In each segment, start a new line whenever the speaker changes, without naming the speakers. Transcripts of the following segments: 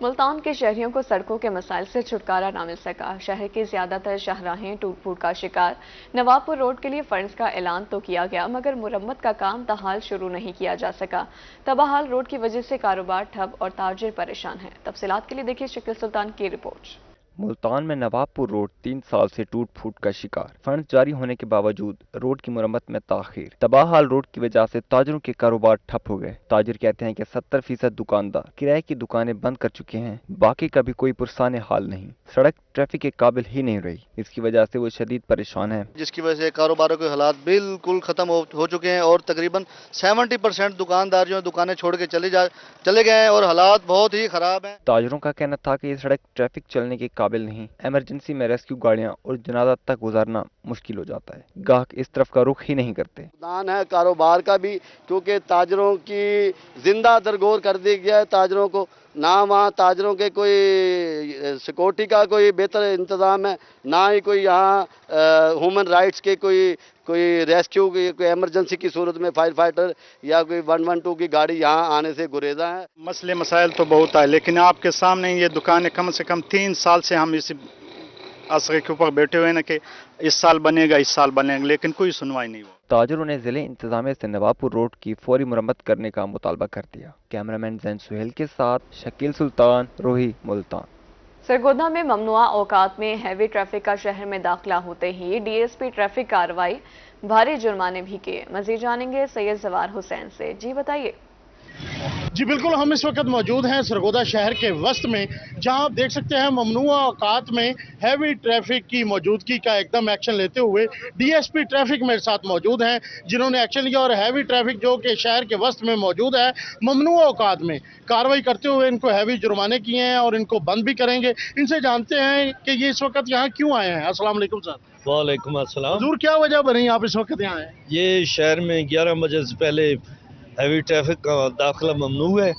ملتان کے شہریوں کو سڑکوں کے مسائل سے چھٹکارا نہ مل سکا۔ شہر کی زیادہ تر شاہراہیں ٹوٹ پھوٹ کا شکار۔ نواب پور روڈ کے لیے فنڈز کا اعلان تو کیا گیا مگر مرمت کا کام تاحال شروع نہیں کیا جا سکا۔ تباہ روڈ کی وجہ سے کاروبار ٹھپ اور تاجر پریشان ہیں۔ تفصیلات کے لیے دیکھیے شکیل سلطان کی رپورٹ۔
ملتان میں نواب پور روڈ 3 سال سے ٹوٹ پھوٹ کا شکار۔ فنڈ جاری ہونے کے باوجود روڈ کی مرمت میں تاخیر۔ تباہ حال روڈ کی وجہ سے تاجروں کے کاروبار ٹھپ ہو گئے۔ تاجر کہتے ہیں کہ 70% دکاندار کرائے کی دکانیں بند کر چکے ہیں، باقی کا بھی کوئی پرسان حال نہیں۔ سڑک ٹریفک کے قابل ہی نہیں رہی، اس کی وجہ سے وہ شدید پریشان ہیں،
جس کی وجہ سے کاروباروں کے حالات بالکل ختم ہو چکے ہیں اور تقریباً 70% دکاندار جو ہیں دکانیں چھوڑ کے چلے گئے ہیں اور حالات بہت ہی خراب ہیں۔
تاجروں کا کہنا تھا کہ یہ سڑک ٹریفک چلنے کے قابل نہیں، ایمرجنسی میں ریسکیو گاڑیاں اور جنازہ تک گزارنا مشکل ہو جاتا ہے، گاہک اس طرف کا رخ ہی نہیں کرتے۔
نقصان ہے کاروبار کا بھی، کیونکہ تاجروں کی زندہ درگور کر دی گیا ہے تاجروں کو، نہ وہاں تاجروں کے کوئی سیکورٹی کا کوئی بہتر انتظام ہے، نہ ہی کوئی یہاں ہیومن رائٹس کے کوئی ریسکیو کوئی ایمرجنسی کی صورت میں فائر فائٹر یا کوئی 112 کی گاڑی یہاں آنے سے گریزاں ہیں۔
مسئلے مسائل تو بہت ہے، لیکن آپ کے سامنے یہ دکانیں کم سے کم 3 سال سے ہم اس عصرے کے اوپر بیٹھے ہوئے ہیں کہ اس سال بنے گا، لیکن کوئی سنوائی نہیں ہوا۔
تاجروں نے ضلع انتظامیہ سے نواب پور روڈ کی فوری مرمت کرنے کا مطالبہ کر دیا۔ کیمرامین زین سہیل کے ساتھ شکیل سلطان، روہی، ملتان۔
سرگودا میں ممنوعہ اوقات میں ہیوی ٹریفک کا شہر میں داخلہ ہوتے ہی ڈی ایس پی ٹریفک کارروائی، بھاری جرمانے بھی کیے۔ مزید جانیں گے سید زوار حسین سے۔ جی بتائیے۔
جی بالکل، ہم اس وقت موجود ہیں سرگودا شہر کے وسط میں، جہاں آپ دیکھ سکتے ہیں ممنوعہ اوقات میں ہیوی ٹریفک کی موجودگی کا ایک دم ایکشن لیتے ہوئے ڈی ایس پی ٹریفک میرے ساتھ موجود ہیں، جنہوں نے ایکشن لیا اور ہیوی ٹریفک جو کہ شہر کے وسط میں موجود ہے ممنوعہ اوقات میں کارروائی کرتے ہوئے ان کو ہیوی جرمانے کیے ہیں اور ان کو بند بھی کریں گے۔ ان سے جانتے ہیں کہ یہ اس وقت یہاں کیوں آئے ہیں۔ السلام علیکم سر۔
وعلیکم السلام۔
حضور کیا وجہ بنی آپ اس وقت یہاں آئے؟
یہ شہر میں 11 بجے سے پہلے ہیوی ٹریفک کا داخلہ ممنوع ہے،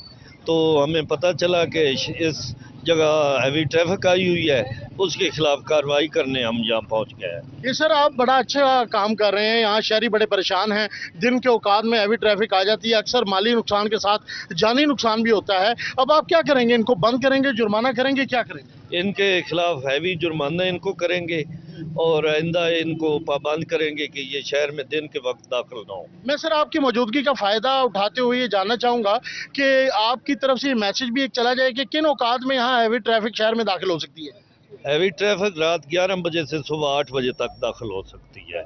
تو ہمیں پتہ چلا کہ اس جگہ ہیوی ٹریفک آئی ہوئی ہے، اس کے خلاف کارروائی کرنے ہم یہاں پہنچ گئے ہیں۔
یہ سر آپ بڑا اچھا کام کر رہے ہیں، یہاں شہری بڑے پریشان ہیں، دن کے اوقات میں ہیوی ٹریفک آ جاتی ہے، اکثر مالی نقصان کے ساتھ جانی نقصان بھی ہوتا ہے۔ اب آپ کیا کریں گے؟ ان کو بند کریں گے، جرمانہ کریں گے، کیا کریں گے؟
ان کے خلاف ہیوی جرمانہ ان کو کریں گے اور آئندہ ان کو پابند کریں گے کہ یہ شہر میں دن کے وقت داخل نہ ہو۔
میں سر آپ کی موجودگی کا فائدہ اٹھاتے ہوئے یہ جاننا چاہوں گا کہ آپ کی طرف سے یہ میسج بھی ایک چلا جائے کہ کن اوقات میں یہاں ہیوی ٹریفک شہر میں داخل ہو سکتی ہے؟
ہیوی ٹریفک رات 11 بجے سے صبح 8 بجے تک داخل ہو سکتی ہے،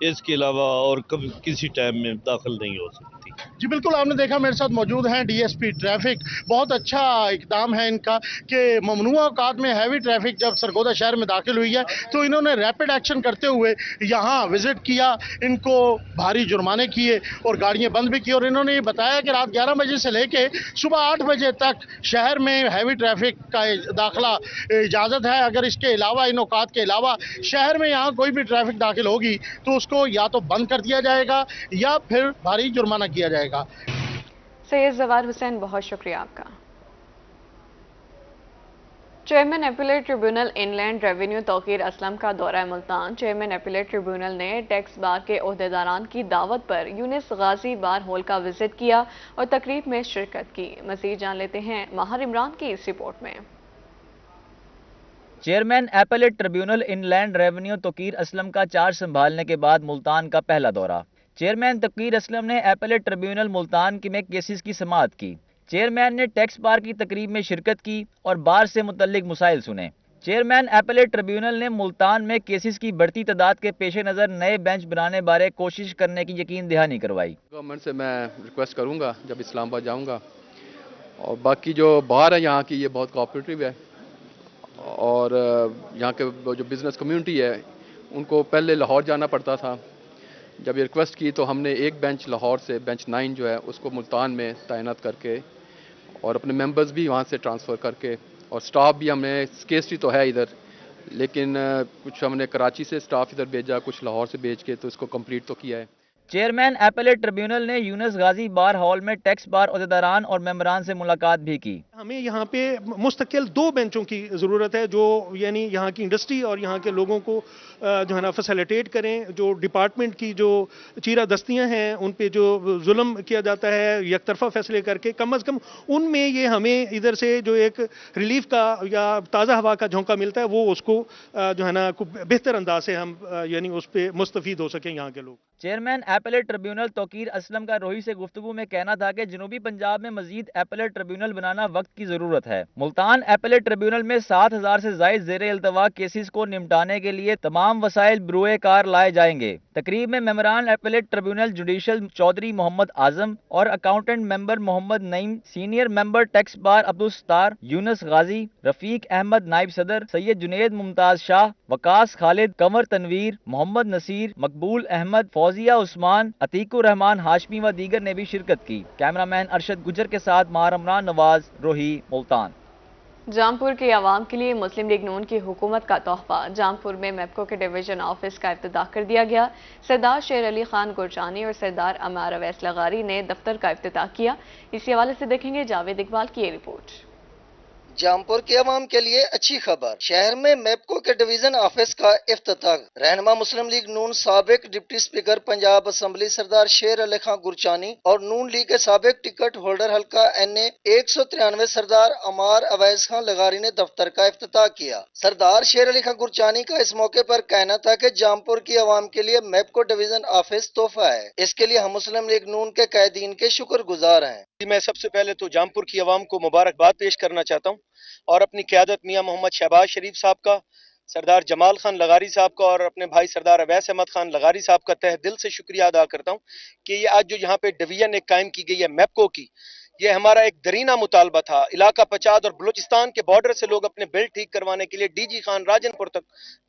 اس کے علاوہ اور کبھی کسی ٹائم میں داخل نہیں ہو سکتی۔
جی بالکل، آپ نے دیکھا میرے ساتھ موجود ہیں ڈی ایس پی ٹریفک، بہت اچھا اقدام ہے ان کا کہ ممنوعہ اوقات میں ہیوی ٹریفک جب سرگودا شہر میں داخل ہوئی ہے تو انہوں نے ریپڈ ایکشن کرتے ہوئے یہاں وزٹ کیا، ان کو بھاری جرمانے کیے اور گاڑیاں بند بھی کی، اور انہوں نے یہ بتایا کہ رات 11 بجے سے لے کے صبح 8 بجے تک شہر میں ہیوی ٹریفک کا داخلہ اجازت ہے۔ اگر اس کے علاوہ ان اوقات کے علاوہ شہر میں یہاں کوئی بھی ٹریفک داخل ہوگی تو اس کو یا تو بند کر دیا جائے گا یا پھر بھاری جرمانہ کیا جائے گا۔
سید زوار حسین، بہت شکریہ آپ کا۔ چیئرمین اپیلیٹ ٹریبیونل ان لینڈ ریونیو توقیر اسلم کا دورہ ملتان۔ چیئرمین اپیلیٹ ٹریبیونل نے ٹیکس بار کے عہدیداران کی دعوت پر یونس غازی بار ہال کا وزٹ کیا اور تقریب میں شرکت کی۔ مزید جان لیتے ہیں ماہر عمران کی اس رپورٹ میں۔
چیئرمین ایپیلیٹ ٹریبیونل ان لینڈ ریونیو توقیر اسلم کا چارج سنبھالنے کے بعد ملتان کا پہلا دورہ۔ چیئرمین توقیر اسلم نے ایپیلیٹ ٹریبیونل ملتان میں کیسز کی سماعت کی۔ چیئرمین نے ٹیکس بار کی تقریب میں شرکت کی اور بار سے متعلق مسائل سنے۔ چیئرمین ایپیلیٹ ٹریبیونل نے ملتان میں کیسز کی بڑھتی تعداد کے پیش نظر نئے بینچ بنانے بارے کوشش کرنے کی یقین دہانی کروائی۔
گورنمنٹ سے میں ریکویسٹ کروں گا جب اسلام آباد جاؤں گا، اور باقی جو بار ہے یہاں کی یہ بہت کوآپریٹیو ہے، اور یہاں کے جو بزنس کمیونٹی ہے ان کو پہلے لاہور جانا پڑتا تھا۔ جب یہ ریکویسٹ کی تو ہم نے ایک بینچ لاہور سے بینچ 9 جو ہے اس کو ملتان میں تعینات کر کے اور اپنے ممبرز بھی وہاں سے ٹرانسفر کر کے، اور سٹاف بھی ہمیں اسکیسٹی تو ہے ادھر، لیکن کچھ ہم نے کراچی سے سٹاف ادھر بھیجا، کچھ لاہور سے بھیج کے، تو اس کو کمپلیٹ تو کیا ہے۔
چیئرمین ایپلیٹ ٹریبیونل نے یونس غازی بار ہال میں ٹیکس بار عہدیداران اور ممبران سے ملاقات بھی کی۔
ہمیں یہاں پہ مستقل 2 بینچوں کی ضرورت ہے جو یعنی یہاں کی انڈسٹری اور یہاں کے لوگوں کو جو ہے نا فیسیلیٹیٹ کریں، جو ڈپارٹمنٹ کی جو چیرہ دستیاں ہیں ان پہ جو ظلم کیا جاتا ہے یک طرفہ فیصلے کر کے، کم از کم ان میں یہ ہمیں ادھر سے جو ایک ریلیف کا یا تازہ ہوا کا جھونکا ملتا ہے وہ اس کو جو ہے نا بہتر انداز سے ہم یعنی اس پہ مستفید ہو سکیں یہاں کے لوگ۔
چیئرمین ایپلیٹ ٹریبیونل توقیر اسلم کا روہی سے گفتگو میں کہنا تھا کہ جنوبی پنجاب میں مزید ایپلیٹ ٹریبیونل بنانا وقت کی ضرورت ہے۔ ملتان ایپلیٹ ٹریبیونل میں 7,000 سے زائد زیر التوا کیسز کو نمٹانے کے لیے تمام وسائل بروئے کار لائے جائیں گے۔ تقریب میں ممبران applet tribunal judicial Chaudhry Muhammad Azam اور اکاؤنٹنٹ ممبر محمد نعیم، سینئر ممبر ٹیکس بار عبدالستار، یونس غازی، رفیق احمد نائب صدر، سید جنید ممتاز شاہ، وقاص خالد، کنور تنویر، محمد نصیر، مقبول احمد، فوزیہ عثمان، عتیق الرحمان ہاشمی و دیگر نے بھی شرکت کی۔ کیمرامین ارشد گجر کے ساتھ ماہر عمران نواز، روہی، ملتان۔
جامپور کے عوام کے لیے مسلم لیگ نون کی حکومت کا تحفہ، جامپور میں میپکو کے ڈویژن آفس کا افتتاح کر دیا گیا۔ سردار شیر علی خان گرجانی اور سردار عمار اویس لغاری نے دفتر کا افتتاح کیا۔ اسی حوالے سے دیکھیں گے جاوید اقبال کی یہ رپورٹ۔
جامپور کے عوام کے لیے اچھی خبر، شہر میں میپکو کے ڈویژن آفس کا افتتاح۔ رہنما مسلم لیگ نون سابق ڈپٹی اسپیکر پنجاب اسمبلی سردار شیر علی خان گرچانی اور نون لیگ کے سابق ٹکٹ ہولڈر حلقہ NA 193 سردار عمار اویس خان لغاری نے دفتر کا افتتاح کیا۔ سردار شیر علی خان گرچانی کا اس موقع پر کہنا تھا کہ جامپور کی عوام کے لیے میپکو ڈویژن آفس تحفہ ہے، اس کے لیے ہم مسلم لیگ نون کے قائدین کے شکر گزار ہیں۔
میں سب سے پہلے تو جامپور کی عوام کو مبارکباد پیش کرنا چاہتا ہوں اور اپنی قیادت میاں محمد شہباز شریف صاحب کا، سردار جمال خان لغاری صاحب کا اور اپنے بھائی سردار اویس احمد خان لغاری صاحب کا تہ دل سے شکریہ ادا کرتا ہوں کہ یہ آج جو یہاں پہ ڈویژن ایک قائم کی گئی ہے میپکو کی، یہ ہمارا ایک درینہ مطالبہ تھا۔ علاقہ پچاد اور بلوچستان کے بارڈر سے لوگ اپنے بل ٹھیک کروانے کے لیے DG خان راجن پور تک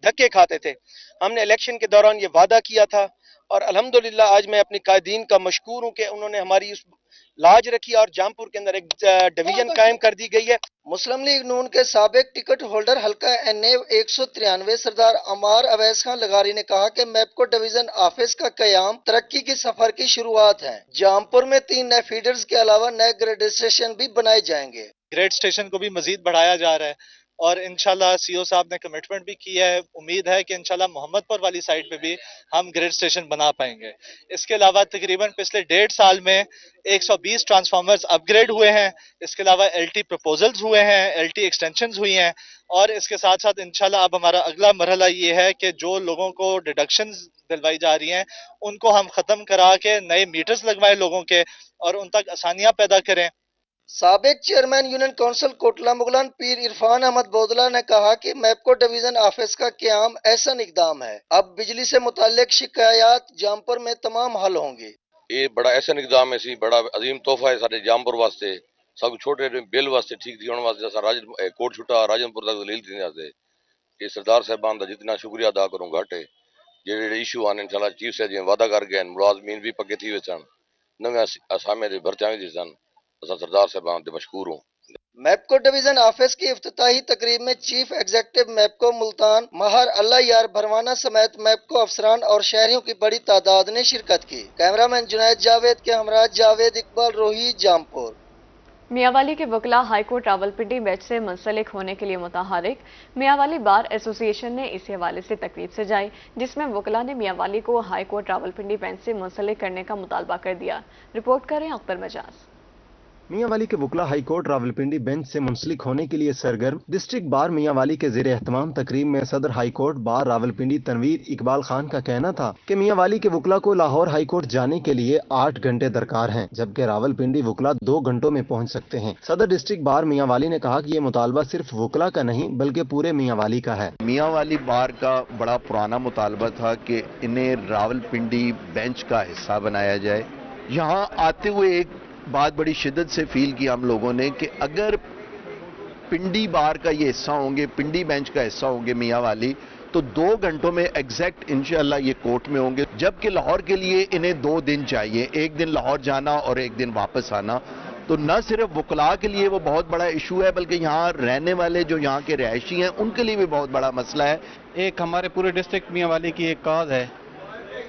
دھکے کھاتے تھے۔ ہم نے الیکشن کے دوران یہ وعدہ کیا تھا اور الحمدللہ آج میں اپنی قائدین کا مشکور ہوں کہ انہوں نے ہماری اس لاج رکھی اور جامپور کے اندر ایک ڈویژن قائم کر دی گئی ہے۔
مسلم لیگ نون کے سابق ٹکٹ ہولڈر حلقہ NA 193 سردار عمار اویس خان لغاری نے کہا کہ میپکو ڈویژن آفس کا قیام ترقی کی سفر کی شروعات ہے۔ جامپور میں 3 نئے فیڈرز کے علاوہ نئے گریڈ اسٹیشن بھی بنائے جائیں گے۔
گریڈ اسٹیشن کو بھی مزید بڑھایا جا رہا ہے اور انشاءاللہ CO صاحب نے کمٹمنٹ بھی کی ہے، امید ہے کہ انشاءاللہ محمد پور والی سائٹ پہ بھی ہم گریڈ اسٹیشن بنا پائیں گے۔ اس کے علاوہ تقریباً پچھلے 1.5 سال میں 120 ٹرانسفارمرز اپ گریڈ ہوئے ہیں، اس کے علاوہ LT پروپوزلز ہوئے ہیں، LT ایکسٹینشنز ہوئی ہیں اور اس کے ساتھ ساتھ انشاءاللہ اب ہمارا اگلا مرحلہ یہ ہے کہ جو لوگوں کو ڈیڈکشنز دلوائی جا رہی ہیں ان کو ہم ختم کرا کے نئے میٹرز لگوائیں لوگوں کے اور ان تک آسانیاں پیدا کریں۔
سابق chairman union council Kotla Mughlan پیر عرفان احمد بودلہ نے کہا کہ میپکو ڈویژن آفس کا قیام احسن اقدام ہے، اب بجلی سے متعلق شکایات جامپور میں تمام حل ہوں گی۔
یہ بڑا احسن اقدام ہے، سی بڑا عظیم تحفہ ہے سارے جامپور واسطے، سب چھوٹے بل واسطے ٹھیک تھی ہونے واسطے کوٹ چھٹا راجن پور تک دلیل تھی واسطے یہ سردار صاحبان کا جتنا شکریہ ادا کروں گھٹ ہے۔ جڑے ایشو آنے انشاءاللہ چیف سے جی وعدہ کر گئے ملازمین بھی پکے تھی وے سن، نویں اسامے دے بھرچاں بھی سن، اساں سردار صاحبان تے مشکور ہوں۔
میپکو ڈویژن آفس کی افتتاحی تقریب میں چیف ایگزیکٹو میپکو ملتان ماہر اللہ یار بھروانا سمیت میپکو افسران اور شہریوں کی بڑی تعداد نے شرکت کی۔ کیمرامین جنید جاوید کے ہمراہ جاوید اقبال، روہی، جامپور۔
میاں والی کے وکلاء ہائی کورٹ راولپنڈی بیچ سے منسلک ہونے کے لیے متحرک، میاں والی بار ایسوسی ایشن نے اسی حوالے سے تقریب سجائی جس میں وکلاء نے میاں والی کو ہائی کورٹ راولپنڈی بینچ سے منسلک کرنے کا مطالبہ کر دیا۔ رپورٹ کریں اختر مجاز۔
میاں والی کے وکلاء ہائی کورٹ راولپنڈی بینچ سے منسلک ہونے کے لیے سرگرم، ڈسٹرکٹ بار میاں والی کے زیر اہتمام تقریب میں صدر high court bar Rawalpindi Tanveer Iqbal Khan کا کہنا تھا کہ میاں والی کے وکلاء کو لاہور ہائی کورٹ جانے کے لیے 8 گھنٹے درکار ہیں جبکہ راولپنڈی وکلاء 2 گھنٹوں میں پہنچ سکتے ہیں۔ صدر ڈسٹرکٹ بار میاں والی نے کہا کہ یہ مطالبہ صرف وکلاء کا نہیں بلکہ پورے میاں والی کا ہے۔
میاں والی بار کا بڑا پرانا مطالبہ تھا کہ انہیں راولپنڈی بینچ کا حصہ بنایا جائے۔ یہاں آتے ہوئے ایک بات بڑی شدت سے فیل کی ہم لوگوں نے کہ اگر پنڈی بار کا یہ حصہ ہوں گے، پنڈی بینچ کا حصہ ہوں گے میاں والی، تو 2 گھنٹوں میں ایگزیکٹ انشاءاللہ یہ کورٹ میں ہوں گے، جبکہ لاہور کے لیے انہیں 2 دن چاہیے، 1 دن لاہور جانا اور 1 دن واپس آنا۔ تو نہ صرف وکلاء کے لیے وہ بہت بڑا ایشو ہے بلکہ یہاں رہنے والے جو یہاں کے رہائشی ہیں ان کے لیے بھی بہت بڑا مسئلہ ہے۔
ایک ہمارے پورے ڈسٹرکٹ میاں والی کی ایک کاز ہے